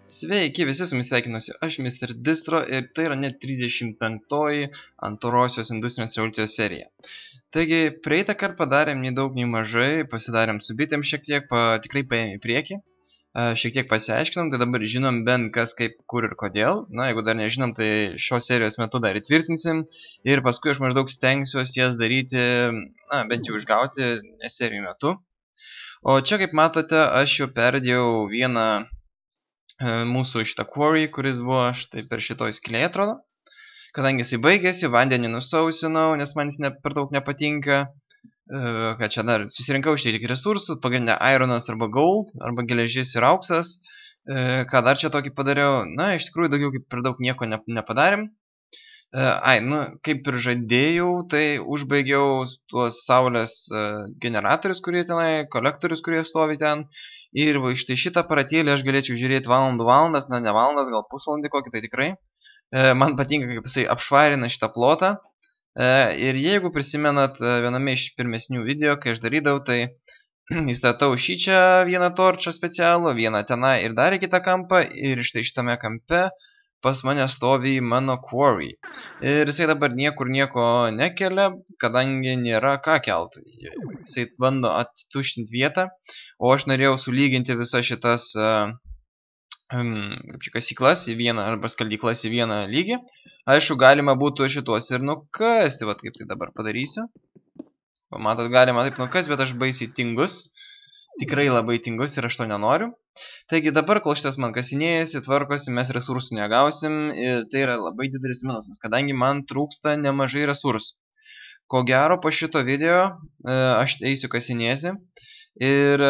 Sveiki, visi su jumis sveikinuosi, aš Mr. Distro ir tai yra net 35-oji antrosios industrinės revoliucijos serija. Taigi, praeitą kartą padarėm nei daug, nei mažai, pasidarėm su bitėm šiek tiek, tikrai paėmė į priekį, šiek tiek pasiaiškinom, tai dabar žinom bent kas, kaip, kur ir kodėl. Na, jeigu dar nežinom, tai šios serijos metu dar įtvirtinsim ir paskui aš maždaug stengsiuosi jas daryti, na, bent jau išgauti ne serijų metu. O čia, kaip matote, aš jau perdėjau vieną mūsų šitą quarry, kuris buvo štai per šitoj skylėje, atrodo. Kadangi jisai baigėsi, vandenį nusausinau, nes man jis per daug nepatinka. Ką čia dar, susirinkau šiek tiek resursų, pagrindinė ironas arba gold, arba geležis ir auksas. Ką dar čia tokį padariau? Na, iš tikrųjų, daugiau kaip per daug nieko nepadarėm. Kaip ir žadėjau, tai užbaigiau tuos saulės generatorius, kurie tenai, kolektorius, kurie stovi ten. Ir va, štai šitą aparatėlį aš galėčiau žiūrėti valandas, na ne valandas, gal pusvalandį kokį, tai tikrai. Man patinka, kaip jisai apšvarina šitą plotą. Ir jeigu prisimenat viename iš pirmesnių video, kai aš darydavau, tai įstatau šį čia vieną torčą specialų, vieną tenai ir dar į kitą kampą. Ir štai šitame kampe pas mane stovi mano quarry. Ir jisai dabar niekur nieko nekelia, kadangi nėra ką kelti. Jisai bando attuštinti vietą, o aš norėjau sulyginti visas šitas kasyklas į vieną arba skaldyklas į vieną lygį. Aišku, galima būtų šituos ir nukasti, vat kaip tai dabar padarysiu. Pamatot, galima taip nukasti, bet aš baisiai tingus. Tikrai labai tingus ir aš to nenoriu. Taigi dabar, kol šitas man kasinėjasi, tvarkosi, mes resursų negausim ir tai yra labai didelis minusas, kadangi man trūksta nemažai resursų. Ko gero, po šito video aš eisiu kasinėti ir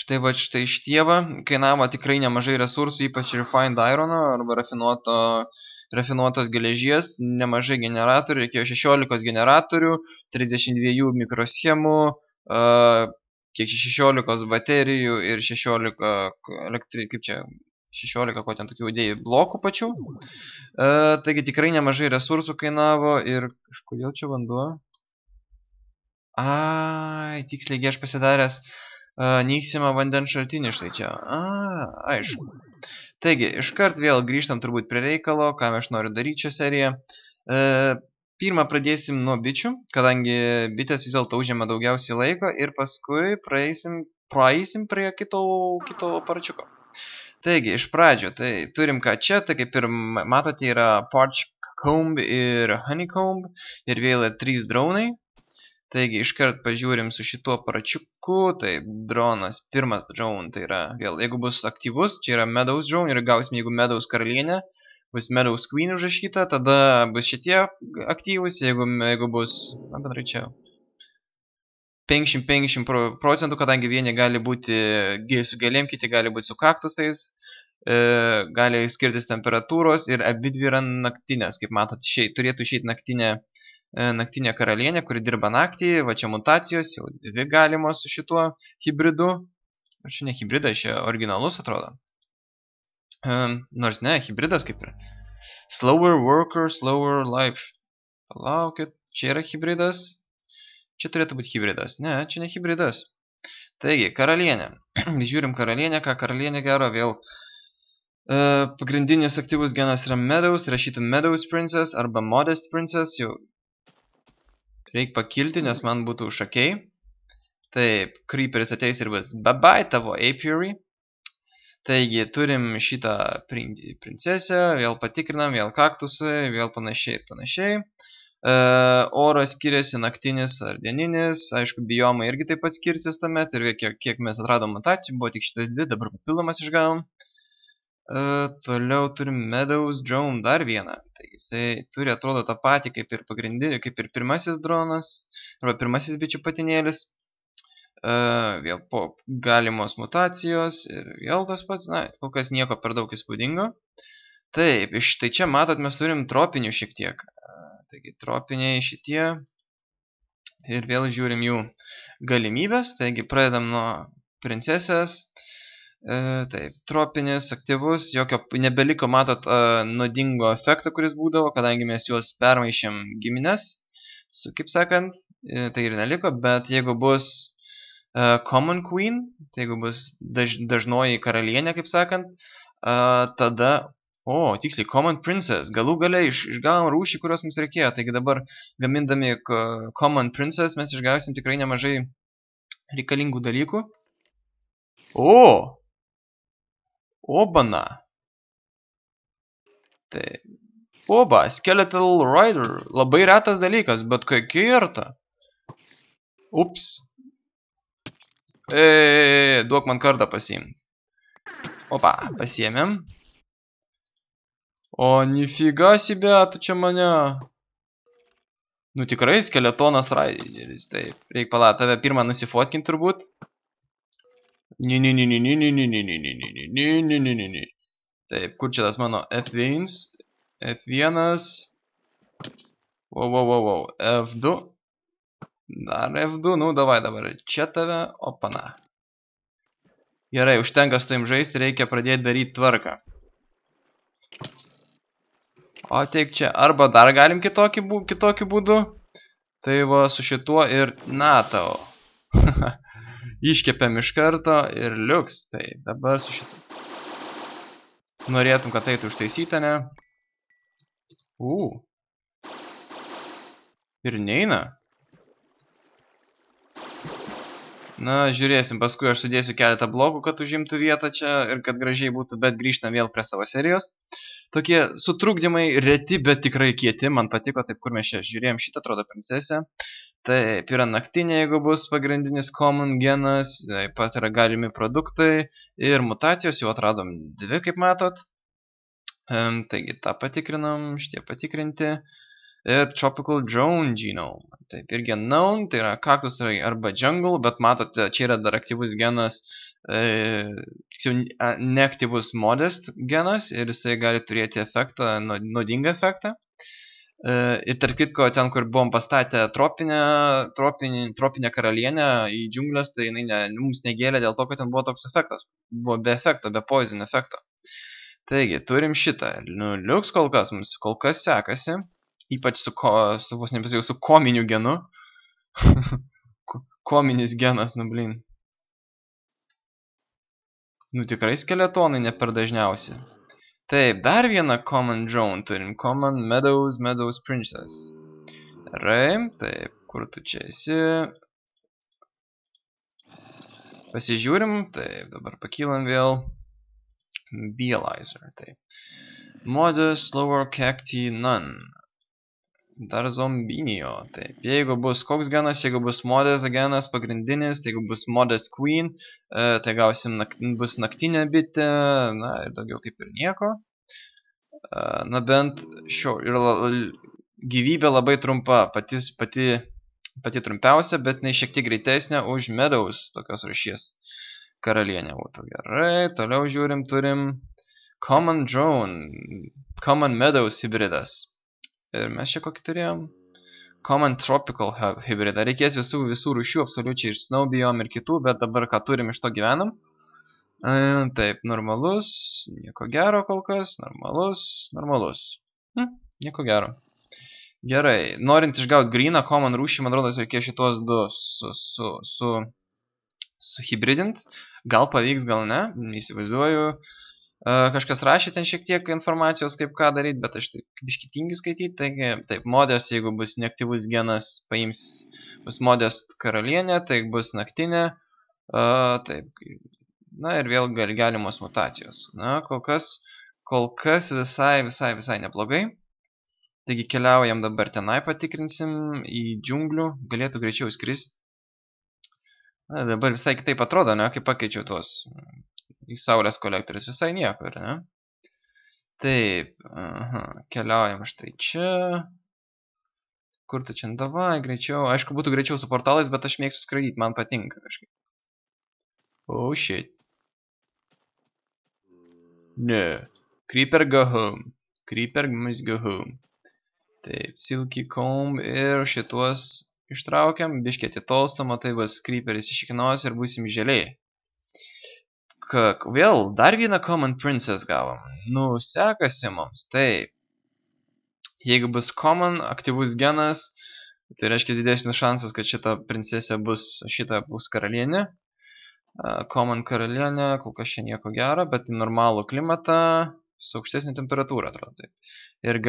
štai va štai štieva kainavo tikrai nemažai resursų, ypač refined irono arba rafinuotos geležies, nemažai generatorių, reikėjo 16 generatorių, 32 mikroschemų, kiek 16 baterijų ir 16 16 ko ten tokių idėjų blokų pačių. Taigi tikrai nemažai resursų kainavo ir kažkodėl čia vanduo. Tiksliai aš pasidaręs nyksimą vandens šaltinį štai čia. Aišku. Taigi, iškart vėl grįžtam turbūt prie reikalo, ką aš noriu daryti šią seriją. Pirmą pradėsim nuo bičių, kadangi bitės vis dėlto užėmė daugiausiai laiko ir paskui praeisim prie kito aparačiuko. Taigi, iš pradžio, tai turim ką čia, tai kaip ir matote yra Parch Comb ir Honeycomb ir vėl 3 dronai. Taigi, iškart pažiūrim su šituo aparačiuku, tai dronas, pirmas drone, tai yra vėl, jeigu bus aktyvus, čia yra Meadows drone ir gausim, jeigu Meadows karalienė, bus Meadows Queen užrašyta, tada bus šitie aktyvus, jeigu bus, na bendrai čia 50% kadangi vieni gali būti su gėlėm, kiti gali būti su kaktusais, gali skirtis temperatūros ir abidvi yra naktinės, kaip matote, turėtų išeiti naktinė karalienė, kuri dirba naktį, va čia mutacijos, jau 2 galimos su šituo hybridu, ar čia ne hybridas, čia originalus atrodo. Nors ne, hybridas kaip ir. Slower worker, slower life. Palaukit, čia yra hybridas. Čia turėtų būti hybridas. Ne, čia ne hybridas. Taigi, karalienė. Žiūrim karalienę, ką karalienė gero vėl. Pagrindinis aktyvus genas yra Meadows, rašytų Meadows Princess arba Modest Princess. Jau reikia pakilti, nes man būtų šakiai. Taip, Creeperis ateis ir bus bye bye tavo apiary. Taigi, turim šitą princesę, vėl patikrinam, vėl kaktusai, vėl panašiai ir panašiai. Oras skiriasi naktinis ar dieninis, aišku, biomai irgi taip pat skirsis tuomet ir kiek mes atradom mutacijų, buvo tik šitas 2, dabar papildomas išgavom. Toliau turim Meadows Drone, dar vieną. Taigi, jisai turi atrodo tą patį kaip ir pagrindinį, kaip ir pirmasis dronas, arba pirmasis bičių patinėlis. Vėl po galimos mutacijos ir vėl tas pats, na, kol kas nieko per daug įspūdingo. Taip, štai čia matot, mes turim tropinių šiek tiek. Taigi, tropiniai šitie. Ir vėl žiūrim jų galimybės. Taigi, pradedam nuo princesės. Taip, tropinis, aktyvus, jokio nebeliko, matot, nuodingo efekto, kuris būdavo, kadangi mes juos permaišėm giminės, kaip sakant, tai ir neliko, bet jeigu bus Common Queen, tai jeigu bus dažnoji karalienė, kaip sakant, tada, tiksliai, Common Princess, galų galiai išgavom rūšį, kurios mums reikėjo, taigi dabar gamindami Common Princess mes išgausim tikrai nemažai reikalingų dalykų. Obana. Tai, Skeletal Rider, labai retas dalykas, bet kokia irta. Ups. Duok man kardą pasiimti. Pasiėmėm. O, nifiga sibė, tu čia mane. Nu tikrai, skeletonas Rideris, taip. Reik palauk, tave pirmą nusifotkinti turbūt. Taip, kur čia tas mano F1? F1. F2. Dar F2, nu davai dabar. Čia tave, opana. Gerai, užtenka su taim žaisti, reikia pradėti daryti tvarką. O teik čia, arba dar galim kitokiu būdu. Tai va, su šituo ir tau. Iškepėm iš karto ir liuks. Tai dabar su šitu. Norėtum, kad tai užtaisyta, ne? Ir neina. Na, žiūrėsim, paskui aš sudėsiu keletą blokų, kad užimtų vietą čia ir kad gražiai būtų, bet grįžtam vėl prie savo serijos. Tokie sutrukdymai reti, bet tikrai kieti, man patiko, taip kur mes čia žiūrėjom šitą, atrodo, princesę. Taip, yra naktinė, jeigu bus pagrindinis common genas, taip pat yra galimi produktai ir mutacijos, jau atradom 2, kaip matot. Taigi, tą patikrinam, šitie patikrinti. Ir Tropical Drone Genome. Taip, irgi unknown, tai yra kaktus arba jungle, bet matote, čia yra dar aktyvus genas, neaktyvus modest genas ir jisai gali turėti efektą, naudingą efektą. Ir tarp kitko, ten, kur buvom pastatę tropinę karalienę į džiunglės, tai jinai mums negėlė dėl to, kad ten buvo toks efektas. Buvo be efekto, be poison efekto. Taigi, turim šitą. Nu, liuks kol kas sekasi. Ypač su kominiu genu. Kominis genas, nu blin. Nu tikrai skeletonai ne per dažniausi. Taip, dar vieną common drone turim. Common Meadows Princess. Gerai, taip, kur tu čia esi? Pasižiūrim, taip, dabar pakylam vėl. Bealizer, taip. Modest, Lower Cacti, None. Dar zombinio, taip. Jeigu bus koks genas, jeigu bus modest genas pagrindinis, tai jeigu bus modest queen, tai gausim bus naktinė bitė, na ir daugiau kaip ir nieko. Na bent gyvybė labai trumpa, pati trumpiausia, bet ne šiek tiek greitesnė už Meadows tokios rūšies karalienė būtų. Gerai, toliau žiūrim, turim Common Drone, Common Meadows hybridas. Ir mes čia kokį turėjom? Common Tropical hybridą. Reikės visų rūšių, absoliučiai ir snow biome ir kitų, bet dabar ką turim iš to gyvenam. Taip, normalus, nieko gero kol kas, normalus. Nieko gero. Gerai, norint išgauti gryną common rūšį, man rodos, reikės šitos du suhybridint. Gal pavyks, gal ne, neįsivaizduoju. Kažkas rašė ten šiek tiek informacijos, kaip ką daryti, bet aš taip biškį tingiu skaityti. Taigi, taip, modest, jeigu bus neaktyvus genas, bus modest karalienė, tai bus naktinė. Taip, na ir vėl galimos mutacijos. Na, kol kas visai neblogai. Taigi, keliaujam dabar tenai, patikrinsim į džiunglių, galėtų greičiau skristi. Na, dabar visai kitaip atrodo, ne, kaip pakeičiau tuos į saulės kolektorius, visai nieko, ne? Taip, keliaujam štai čia. Kur tu čia? Davai, greičiau. Aišku, būtų greičiau su portalais, bet aš mėgstu skraidyti, man patinka kažkaip. Oh, shit. Ne. Creeper go home. Creeper must go home. Taip, Silky Comb ir šituos ištraukiam, biškį atitolstam, o tai bus Creeperis išiknos ir būsim želiai. Vėl dar vieną Common Princess gavom. Nu, sekasi mums, taip. Jeigu bus Common, aktyvus genas, Tai reiškia didesnis šansas, kad šita princesė šita bus karalienė. Common karalienė, kol kas čia nieko gero, bet į normalų klimatą su aukštesnė temperatūra, atrodo taip. Ir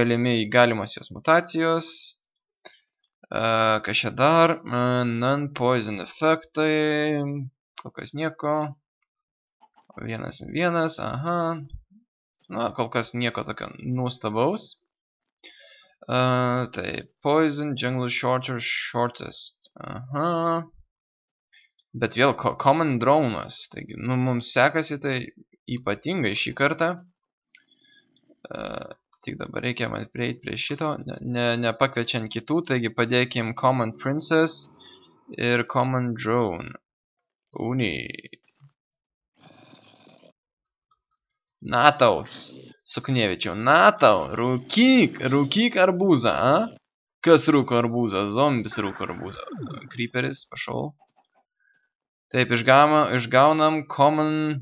galimos jos mutacijos. Kas čia dar? Non-poison efektai. Kol kas nieko. 1-1, aha. Na, kol kas nieko tokio nuostabaus. Tai poison, jungle shortest. Aha. Bet vėl common dronas. Taigi, nu, mums sekasi tai ypatingai šį kartą. Tik dabar reikia man prieiti prie šito. Nepakviečiant kitų, taigi padėkim common princess ir common drone. Uni. Nataus. Suknevičiau. Natau. Rūkyk arbūzą, a? Kas rūko arbūzą? Zombis rūko arbūzą. Creeperis, pašau. Taip, išgaunam common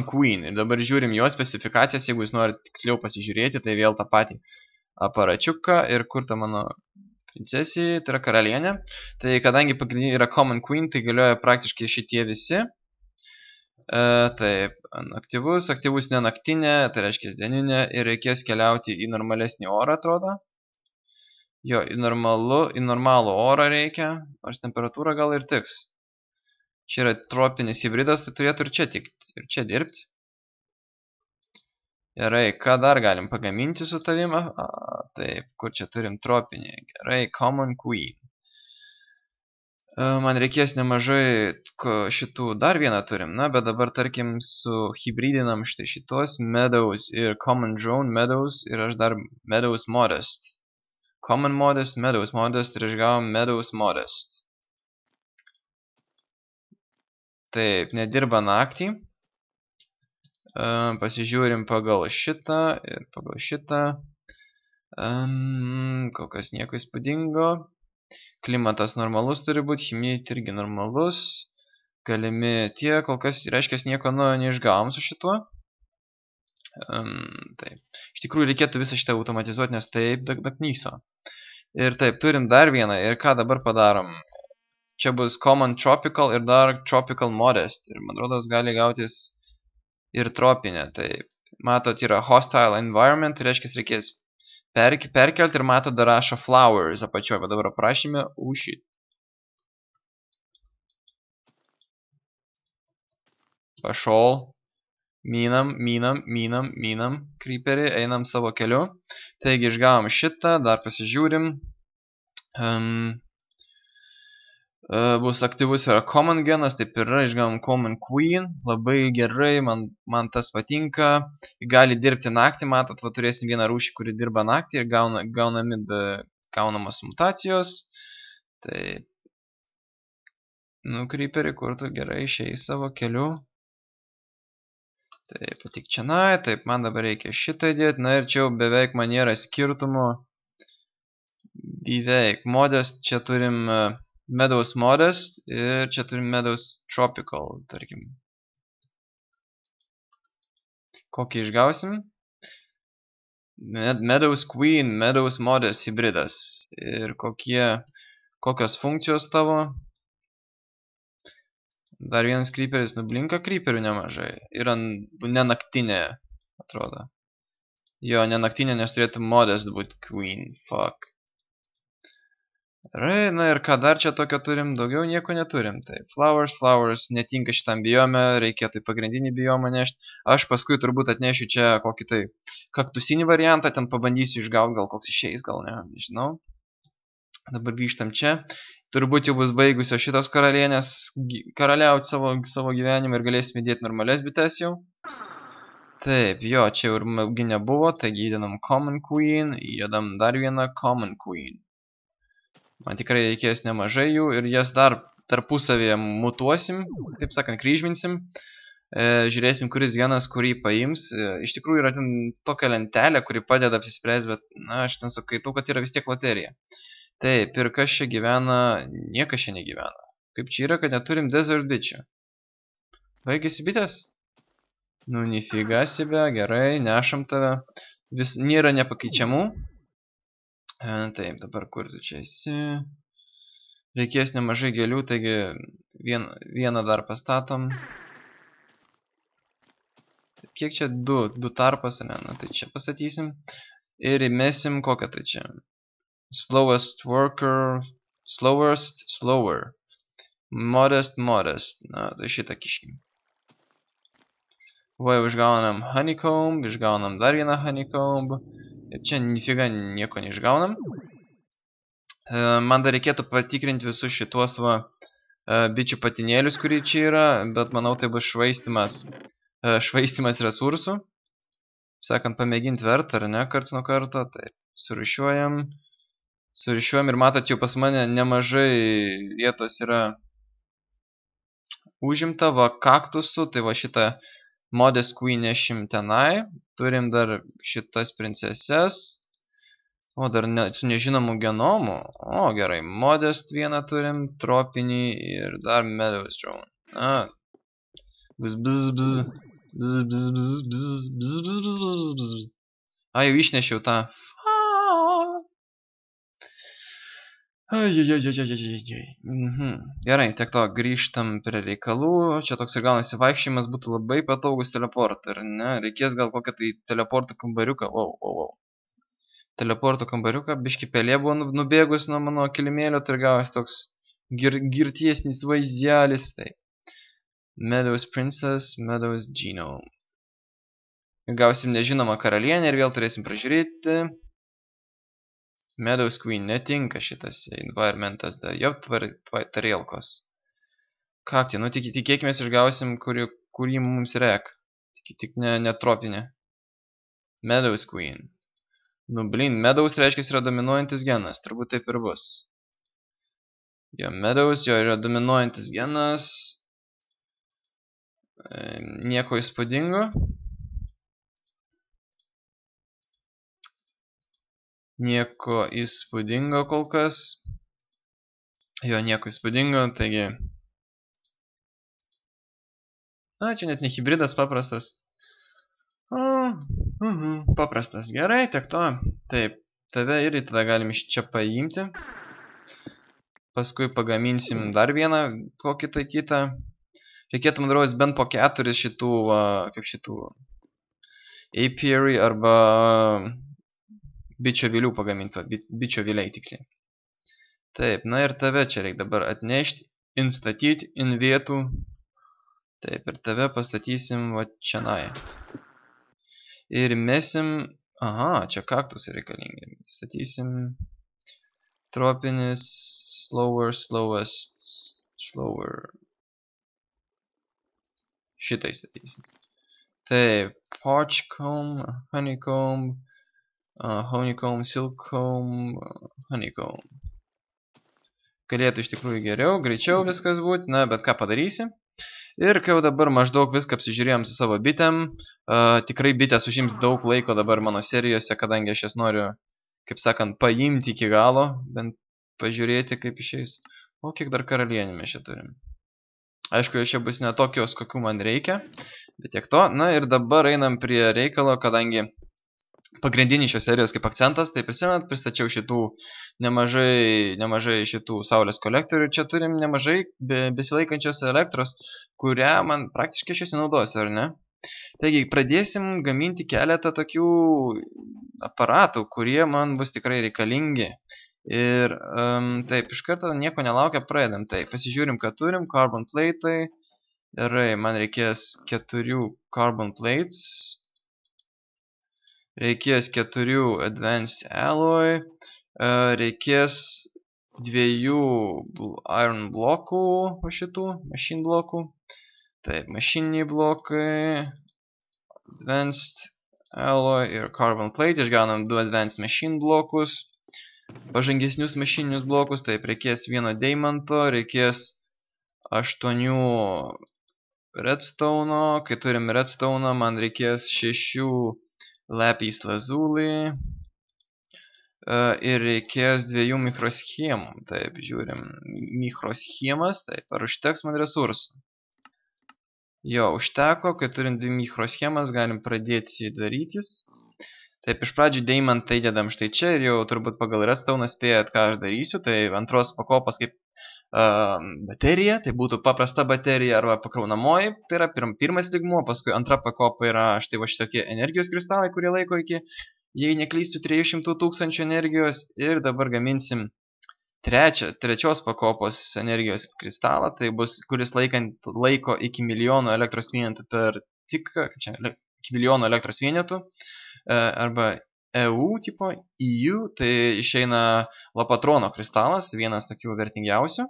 queen. Ir dabar žiūrim jo specifikacijas, jeigu jūs norite tiksliau pasižiūrėti, tai vėl tą patį aparačiuką. Ir kur ta mano princesija, tai yra karalienė. Tai kadangi pagrindinė yra common queen, tai galioja praktiškai šitie visi. Taip, aktyvus ne naktinė, tai reiškia dieninė. Ir reikės keliauti į normalesnį orą, atrodo. Jo, į normalų orą reikia, nors temperatūra gal ir tiks. Čia yra tropinis hybridas, tai turėtų ir čia dirbti. Gerai, ką dar galim pagaminti su tavim? Taip, kur čia turim tropinį? Gerai, common queen. Man reikės nemažai šitų, dar vieną turim, na, bet dabar tarkim su hybridinam štai šitos meadows ir common drone meadows ir aš dar meadows modest. Common modest, meadows modest ir išgavom meadows modest. Taip, nedirba naktį. Pasižiūrim pagal šitą ir pagal šitą. Kol kas nieko įspūdingo. Klimatas normalus turi būti, chemijai irgi normalus. Galimi tie, kol kas reiškia nieko neišgavom su šituo. Taip. Iš tikrųjų reikėtų visą šitą automatizuoti, nes taip daknyso. Ir taip, turim dar vieną. Ir ką dabar padarom? Čia bus common tropical ir dar tropical modest. Ir man rodos gali gautis ir tropinė. Taip, matot, yra hostile environment, tai reiškia reikės perkelti ir matot dar rašo flowers apačioje, bet dabar aprašyme shit. Pašol. Minam. Creeperį, einam savo keliu. Taigi išgavom šitą, dar pasižiūrim. Bus aktyvus yra common genas, taip yra, išgavom common queen, labai gerai, man tas patinka, gali dirbti naktį, matot, va, turėsim vieną rūšį, kuri dirba naktį ir gaunamos mutacijos, tai, nu, creeperi, kur tu gerai išėjai savo keliu, taip, patik čianai, taip, man dabar reikia šitą įdėti, na ir čia jau beveik man nėra skirtumų, beveik, modest, čia turim Meadows Modest ir čia turim Meadows Tropical, tarkim. Kokį išgausim? Meadows Queen, Meadows Modest hybridas. Ir kokios funkcijos tavo? Dar vienas creeperis, nublinka creeperių nemažai. Yra nenaktinė, atrodo. Jo, nenaktinė, nes turėtų Modest būti Queen, fuck. Gerai, na ir ką dar čia tokio turim, daugiau nieko neturim. Tai flowers netinka šitam biome, reikėtų į pagrindinį biomą nešti. Aš paskui turbūt atnešiu čia kokį tai kaktusinį variantą, ten pabandysiu išgauti, gal koks išeis, gal ne, nežinau. Dabar grįžtam čia. Turbūt jau bus baigusios šitos karalienės karaliauti savo gyvenimą ir galėsime įdėti normales bites jau. Taip, jo, čia jau ir nebuvo, taigi įdedam common queen, įdedam dar vieną common queen. Man tikrai reikės nemažai jų ir jas dar tarpusavėje mutuosim, taip sakant, kryžminsim. Žiūrėsim, kuris genas kurį paims. Iš tikrųjų yra ten tokia lentelė, kuri padeda apsispręsti, bet na, aš ten skaitau, kad yra vis tiek loterija. Taip, ir kas čia gyvena, niekas čia negyvena. Kaip čia yra, kad neturim desert bitčių. Baigėsi bitės? Nu, nifiga sebe, gerai, nešam tave. Vis nėra nepakeičiamų. Taip, dabar kur tu čia esi? Reikės nemažai gėlių, taigi vieną dar pastatom. Taip, kiek čia? Du tarpas, ne? Na, tai čia pastatysim. Ir įmesim kokią tai čia. Slowest worker. Slower. Modest. Na, tai šitą kiškim. Va, jau išgaunam honeycomb, išgaunam dar vieną honeycomb. Ir čia nifiga nieko neišgaunam. Man dar reikėtų patikrinti visus šituos va bičių patinėlius, kurie čia yra, bet manau tai bus švaistimas resursų. Sakant, pamėginti vertą, ar ne, karts nuo karto. Taip, surišiuojam ir matot, jau pas mane nemažai vietos yra užimta, va, kaktusų, tai va šitą Modest Queen nešim tenai. Turim dar šitas princeses. O, dar su nežinomu genomu. O, gerai. Modest vieną turim, tropinį ir dar Meadows Drone. A. A, jau išnešiau tą. Gerai, tiek to, grįžtam prie reikalų. Čia toks ir gaunasi vaikščiojimas, būtų labai patogus teleportą, ar ne? Reikės gal kokią tai teleporto kambariuką. Wow. Teleporto kambariuką, biški pelė buvo nubėgus nuo mano kilimėlio, tai gavosi toks girtiesnis vaizdelis. Tai Meadows Princess, Meadows Genome. Ir gausim nežinomą karalienę ir vėl turėsim pražiūrėti. Meadows Queen, netinka šitas environmentas, da jau tarėlkos. Kakti, nu tikėkimės išgausim, kurį mums reik. Tik ne tropinė. Meadows Queen. Nu, blin, Meadows reiškia yra dominuojantis genas, turbūt taip ir bus. Jo, Meadows, jo yra dominuojantis genas. Nieko įspūdingo. Nieko įspūdingo kol kas. Jo, nieko įspūdingo, taigi. Na, čia net ne hybridas paprastas. Paprastas, gerai, tiek to. Taip, tave ir tada galim iš čia paimti. Paskui pagaminsim dar vieną kokį tai kitą. Reikėtų, man rodos, bent po 4 šitų, kaip šitų apiary arba bičio vilių pagaminti, bičio viliai tiksliai. Taip, na ir tave čia reikia dabar atnešti, instatyti, in vietų. Taip, ir tave pastatysim va čianai. Ir mesim, aha, čia kaktus reikalingi. Statysim tropinis, slower. Šitai statysim. Taip, parchcomb, honeycomb, silkcomb, honeycomb. Galėtų iš tikrųjų geriau, greičiau viskas būti, na, bet ką padarysi. Ir kai jau dabar maždaug viską apsižiūrėjom su savo bitėm, tikrai bitės užims daug laiko dabar mano serijose, kadangi aš jas noriu, kaip sakant, paimti iki galo, bent pažiūrėti kaip išeis. O kiek dar karalienių mes čia turim. Aišku, jos čia bus ne tokios, kokių man reikia, bet tiek to. Na ir dabar einam prie reikalo, kadangi pagrindinį šios serijos kaip akcentas, tai pristačiau šitų nemažai šitų saulės kolektorių. Čia turim nemažai besilaikančios elektros, kurią man praktiškai šios nenaudosiu, ar ne? Taigi, pradėsim gaminti keletą tokių aparatų, kurie man bus tikrai reikalingi. Ir taip, iš karto nieko nelaukia, pradedam. Taip, pasižiūrim, ką turim. Carbon plate. Gerai, man reikės 4 carbon plates. Reikės 4 advanced alloy. Reikės 2 iron blokų, šitų, machine blokų. Taip, mašiniai blokai. Advanced alloy ir carbon plate. Išgaunam 2 advanced machine blokus. Pažangesnius mašininius blokus, taip, reikės 1 deimanto, reikės 8 redstone, kai turim redstone, man reikės 6 lapis lazuli ir reikės 2 mikroschemų, taip, žiūrim, mikroschemas, taip, ar užteks man resursų? Jo, užteko, kai turim 2 mikroschemas, galim pradėti darytis. Taip, iš pradžių deimantai dedam štai čia ir jau turbūt pagal redstone spėjat, ką aš darysiu. Tai antros pakopos kaip baterija, tai būtų paprasta baterija arba pakraunamoji. Tai yra pirmas lygmuo, paskui antra pakopa yra štai va šitokie energijos kristalai, kurie laiko iki, jei neklysiu, 300 000 energijos. Ir dabar gaminsim trečios pakopos energijos kristalą, tai bus, kuris laiko iki milijono elektros vienetų per tikrą, kaip čia, iki milijono elektros vienetų, arba EU tipo, EU, tai išeina Lapatrono kristalas, vienas tokių vertingiausių.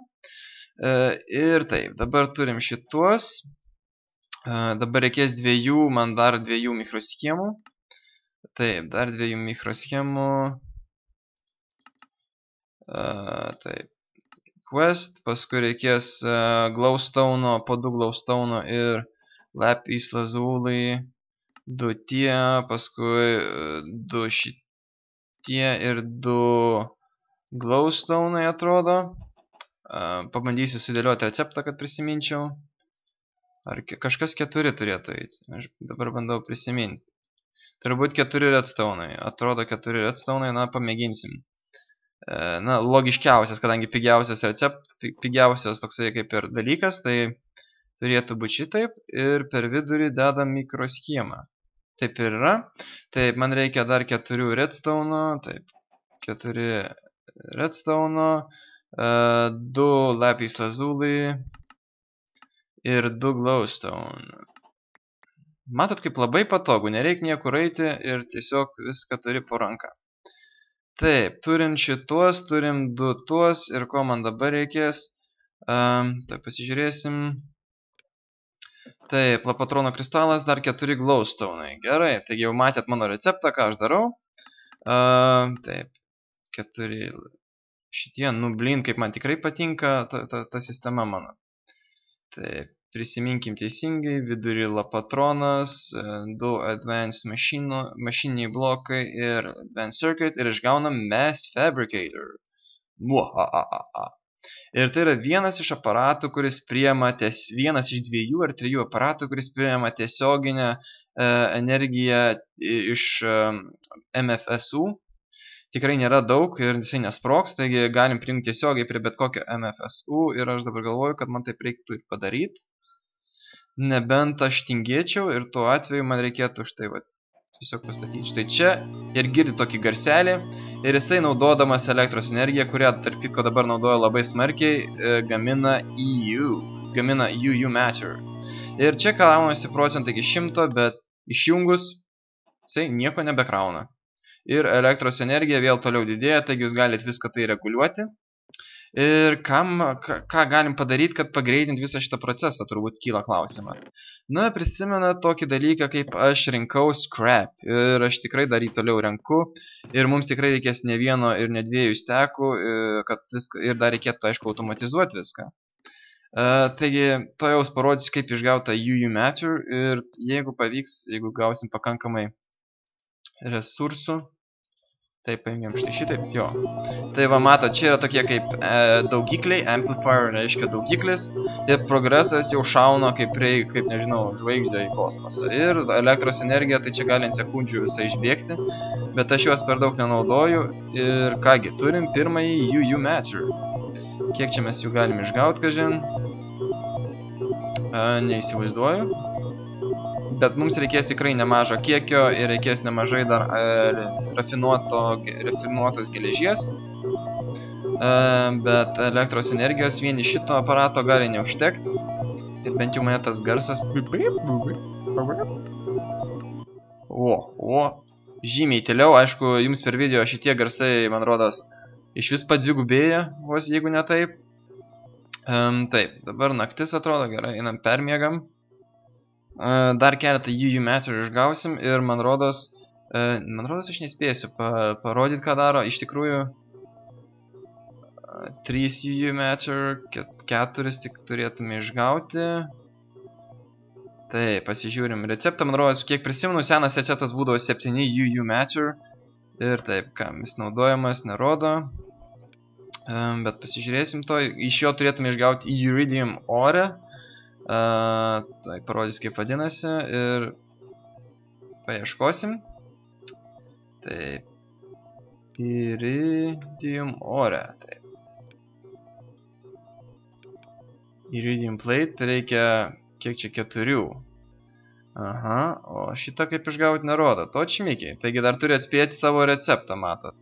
Ir taip, dabar turim šituos, dabar reikės man dar 2 mikroschemų. Taip, dar 2 mikroschemų. Taip, quest, paskui reikės glowstone, po 2 glowstone ir lapis lazuli, 2 tie, paskui 2 šitie ir 2 glowstone atrodo. Pabandysiu sudėlioti receptą, kad prisiminčiau. Ar kažkas 4 turėtų eiti. Aš dabar bandau prisiminti. Turbūt 4 redstone. Atrodo 4 redstone, na pamėginsim. Na, logiškiausias, kadangi pigiausias toksai kaip ir dalykas, tai turėtų būti šitaip ir per vidurį dedam mikroschemą. Taip ir yra. Taip, man reikia dar 4 redstone, taip, 4 redstone, 2 lapis lazuli ir 2 glowstone. Matot, kaip labai patogu, nereikia niekur eiti ir tiesiog viską turi po ranką. Taip, turim šitos, turim 2 tuos ir ko man dabar reikės. Taip, pasižiūrėsim. Taip, Lapatrono kristalas, dar 4 glowstone. Gerai, taigi jau matėt mano receptą, ką aš darau. Taip, 4 šitie, nu blin, kaip man tikrai patinka ta sistema mano. Taip, prisiminkim teisingai, vidury Lapatronas, 2 advanced mašiniai blokai ir advanced circuit ir išgaunam mass fabricator. Ir tai yra vienas iš aparatų, kuris priima vienas iš 2 ar 3 aparatų, kuris priima tiesioginę energiją iš MFSU. Tikrai nėra daug ir jisai nesprogs, taigi galim priimti tiesiogiai prie bet kokio MFSU ir aš dabar galvoju, kad man taip reiktų ir padaryti. Nebent aš tingėčiau ir tuo atveju man reikėtų štai va, tiesiog pastatyti štai čia ir girdi tokį garselį ir jisai naudodamas elektros energiją, kurią tarp kitko dabar naudoja labai smarkiai, gamina UU matter. Ir čia kraunasi procentai iki 100, bet išjungus jisai nieko nebekrauna. Ir elektros energija vėl toliau didėja, taigi jūs galite viską tai reguliuoti. Ir ką galim padaryti, kad pagreitinti visą šitą procesą, turbūt kyla klausimas. Na, prisimena tokį dalyką, kaip aš rinkau scrap. Ir aš tikrai dar jį toliau renku. Ir mums tikrai reikės ne vieno ir ne 2 stekų, ir dar reikėtų, aišku, automatizuoti viską. Taigi, to jau parodysiu, kaip išgauta UU matter. Ir jeigu pavyks, jeigu gausim pakankamai resursų. Taip, paimėm štai šitaip, jo. Tai va, matot, čia yra tokie kaip daugikliai, amplifier reiškia daugiklis, ir progresas jau šauna kaip nežinau, žvaigždė į kosmosą. Ir elektros energija, tai čia gali ant sekundžių visai išbėgti, bet aš juos per daug nenaudoju. Ir kągi, turim pirmąjį UU matter. Kiek čia mes jų galim išgauti, kažin? Neįsivaizduoju. Bet mums reikės tikrai nemažo kiekio ir reikės nemažai dar rafinuotos geležies. Bet elektros energijos vien iš šito aparato gali neužtekti. Ir bent jau mane tas garsas... Žymiai tyliau, aišku, jums per video šitie garsai, man rodos, iš vis padvigubėja, vos jeigu ne taip. Taip, dabar naktis atrodo, gerai, einam permiegam. Dar keletą UU matter išgausim ir man rodos aš nespėsiu parodyti, ką daro. Iš tikrųjų 3 UU matter, 4 tik turėtume išgauti. Tai pasižiūrim receptą, man rodos, kiek prisimenu, senas receptas būdavo 7 UU matter. Ir taip, kam jis naudojamas, nerodo. Bet pasižiūrėsim to, iš jo turėtume išgauti iridium ore. Tai parodys kaip vadinasi ir paieškosim. Taip. Iridium ore. Taip. Iridium plate reikia, kiek čia 4. Aha, o šitą kaip išgauti nerodo. To čmikiai. Taigi dar turi atspėti savo receptą, matot.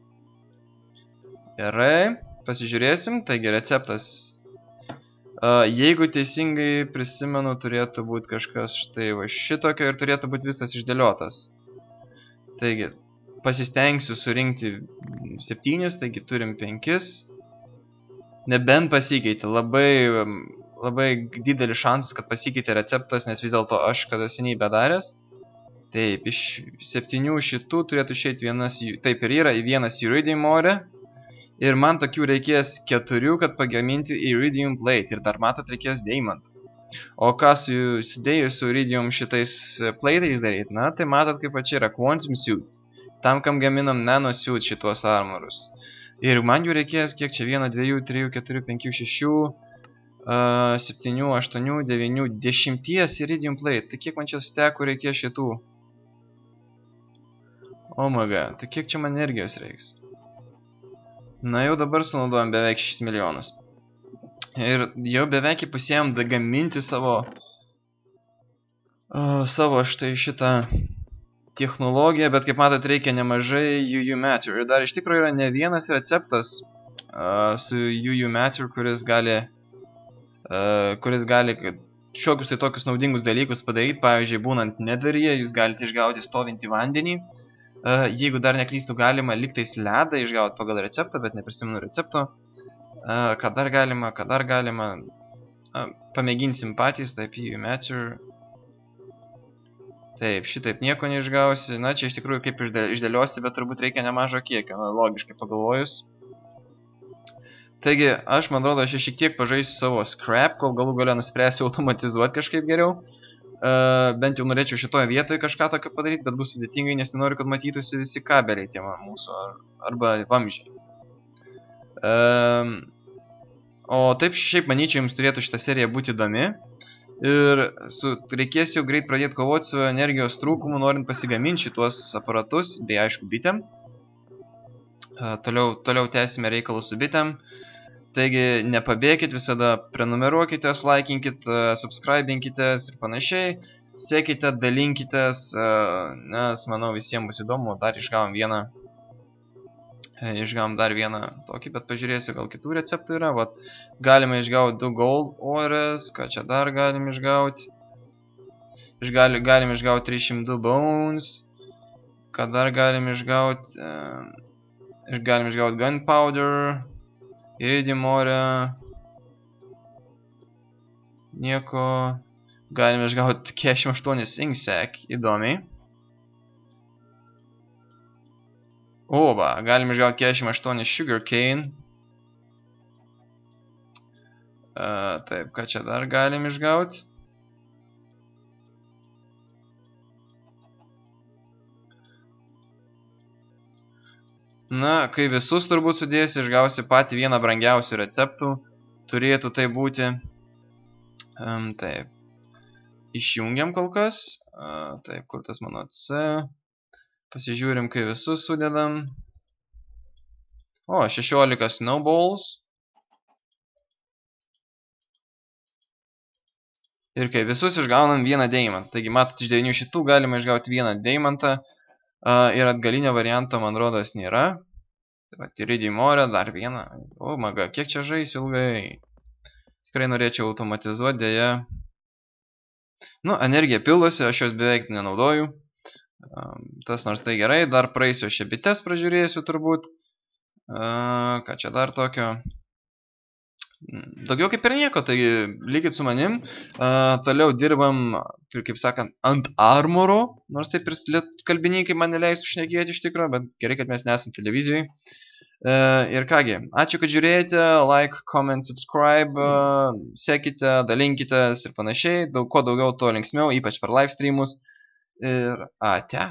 Gerai, pasižiūrėsim. Taigi receptas. Jeigu teisingai prisimenu, turėtų būti kažkas štai va šitokio ir turėtų būti visas išdėliotas. Taigi, pasistengsiu surinkti 7, taigi turim 5. Nebent pasikeitė. Labai didelis šansas, kad pasikeitė receptas, nes vis dėlto aš kada seniai bedaręs. Taip, iš 7 šitų turėtų išeiti vienas, taip ir yra, vienas iridium ore. Ir man tokių reikės 4, kad pagaminti iridium plate. Ir dar matot reikės deimantų. O ką sudėjus su iridium šitais platais daryti? Na, tai matot kaip čia yra quantum suit. Tam, kam gaminam nano suit šitos armorus. Ir man jų reikės kiek čia 1, 2, 3, 4, 5, 6, 7, 8, 9, 10 iridium plate. Tai kiek man čia stekų reikės šitų? Oh my god, tai kiek čia man energijos reiks? Na jau dabar sunaudojam beveik 6 milijonus. Ir jau beveik įpusėjom gaminti savo štai šitą technologiją, bet kaip matot reikia nemažai UU matter. Ir dar iš tikrųjų yra ne vienas receptas su UU matter, kuris gali šiokius tai tokius naudingus dalykus padaryti. Pavyzdžiui, būnant netheryje, jūs galite išgauti stovintį vandenį. Jeigu dar neklystų, galima liktais ledą išgauti pagal receptą, bet neprisimenu recepto. Ką dar galima. Pamėginsim patys, taip, UU matter. Taip, šitaip nieko neišgausi. Na, čia iš tikrųjų kaip išdėliosi, bet turbūt reikia nemažo kiekio, logiškai pagalvojus. Taigi, aš, man atrodo, aš šiek tiek pažaisiu savo scrap, kol galų gale nuspręsiu automatizuoti kažkaip geriau. Bent jau norėčiau šitoje vietoje kažką tokio padaryti, bet bus sudėtingai, nes nenoriu, kad matytųsi visi kabeliai tie mūsų, arba vamzdžiai. O taip, šiaip manyčiau, jums turėtų šitą seriją būti įdomi. Ir reikės jau greit pradėti kovoti su energijos trūkumu, norint pasigaminti šitos aparatus, bei aišku bitėm. Toliau tęsime reikalus su bitėm. Taigi nepabėkit, visada prenumeruokitės, laikinkit, subscribinkitės ir panašiai. Sekite, dalinkitės, nes manau visiems bus įdomu. Dar išgavom dar vieną tokį, bet pažiūrėsiu, gal kitų receptų yra. Vat, galime išgauti 2 gold ores, ką čia dar galim išgauti. Galim išgauti 302 bones. Ką dar galim išgauti? Galim išgauti gunpowder. Iridium ore. Nieko. Galim išgauti 48 inksack. Įdomiai. Oba, galim išgauti 48 sugarcane. Taip, ką čia dar galim išgauti? Na, kai visus turbūt sudėsi, išgausi patį vieną brangiausių receptų. Turėtų tai būti. Taip. Išjungiam kol kas. Taip, kur tas mano C. Pasižiūrim, kai visus sudedam. O, 16 snowballs. Ir kai visus išgaunam vieną deimantą. Taigi, matot, iš 9 šitų galima išgauti vieną deimantą. Ir atgalinio varianto, man rodos, nėra. Taip pat iridium ore, dar vieną. O, maga, kiek čia žaisiu ilgai. Tikrai norėčiau automatizuoti, dėja. Nu, energija pildosi, aš jos beveik nenaudoju. Tas nors tai gerai, dar praeisiu šią bites pražiūrėsiu turbūt. Ką čia dar tokio? Daugiau kaip ir nieko, taigi likit su manim. Toliau dirbam, kaip sakant, ant armoro. Nors taip ir kalbininkai man neleistų šnekėti iš tikro, bet gerai, kad mes nesam televizijoje. Ir kągi, ačiū, kad žiūrėjote. Like, comment, subscribe. Sekite, dalinkitės ir panašiai. Kuo daugiau, to linksmiau, ypač per live streamus. Ir ate.